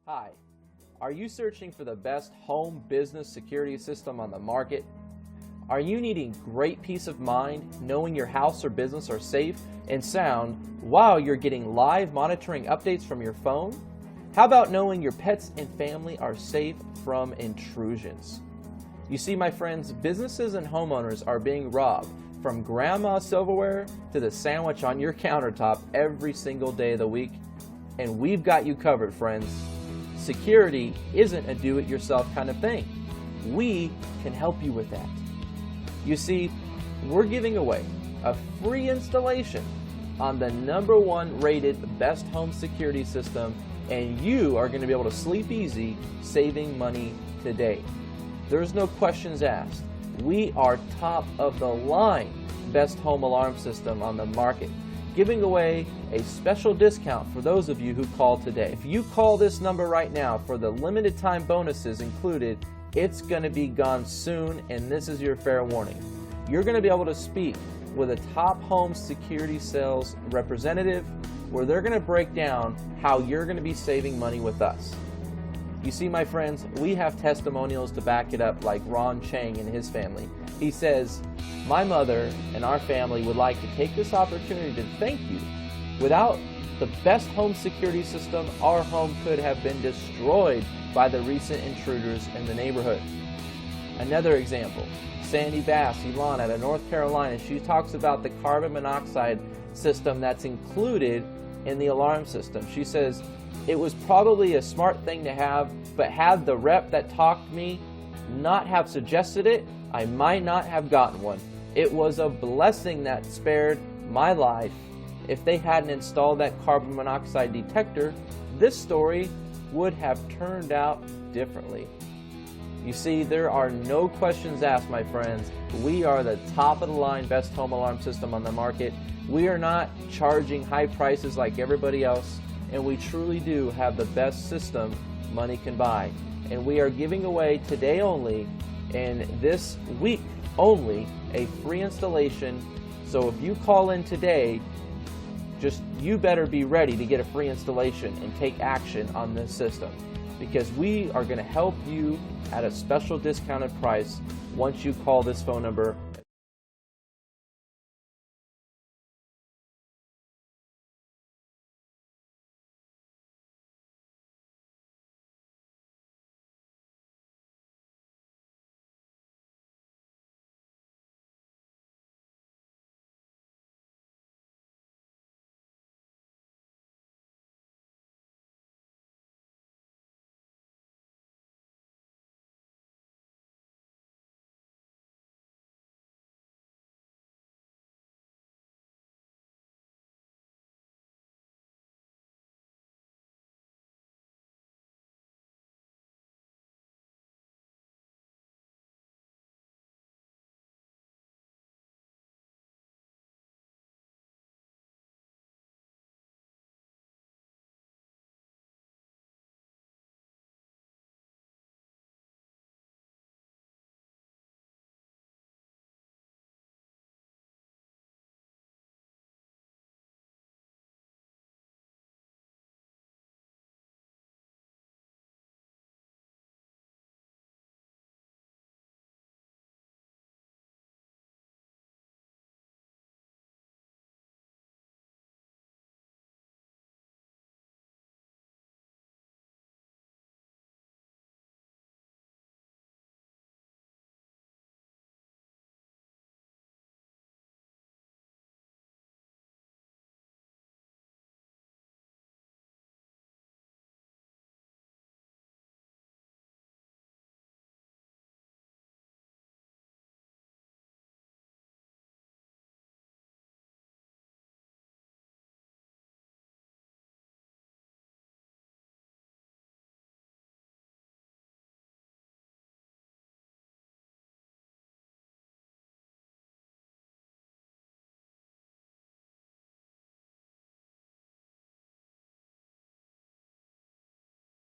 Hi, are you searching for the best home business security system on the market? Are you needing great peace of mind knowing your house or business are safe and sound while you're getting live monitoring updates from your phone? How about knowing your pets and family are safe from intrusions? You see, my friends, businesses and homeowners are being robbed from grandma's silverware to the sandwich on your countertop every single day of the week, and we've got you covered, friends. Security isn't a do-it-yourself kind of thing. We can help you with that. You see, we're giving away a free installation on the #1 rated best home security system, and you are going to be able to sleep easy saving money today. There's no questions asked. We are top of the line best home alarm system on the market, giving away a special discount for those of you who call today. If you call this number right now for the limited time bonuses included, it's going to be gone soon, and this is your fair warning. You're going to be able to speak with a top home security sales representative where they're going to break down how you're going to be saving money with us. You see, my friends, we have testimonials to back it up, like Ron Chang and his family. He says, "My mother and our family would like to take this opportunity to thank you. Without the best home security system, our home could have been destroyed by the recent intruders in the neighborhood." Another example, Sandy Bass, Elon out of North Carolina, she talks about the carbon monoxide system that's included in the alarm system. She says, "It was probably a smart thing to have, but had the rep that talked to me not have suggested it, I might not have gotten one. It was a blessing that spared my life. If they hadn't installed that carbon monoxide detector, this story would have turned out differently." You see, there are no questions asked, my friends. We are the top of the line best home alarm system on the market. We are not charging high prices like everybody else, and we truly do have the best system money can buy. And we are giving away today only, and this week only, a free installation. So if you call in today, you better be ready to get a free installation and take action on this system, because we are going to help you at a special discounted price once you call this phone number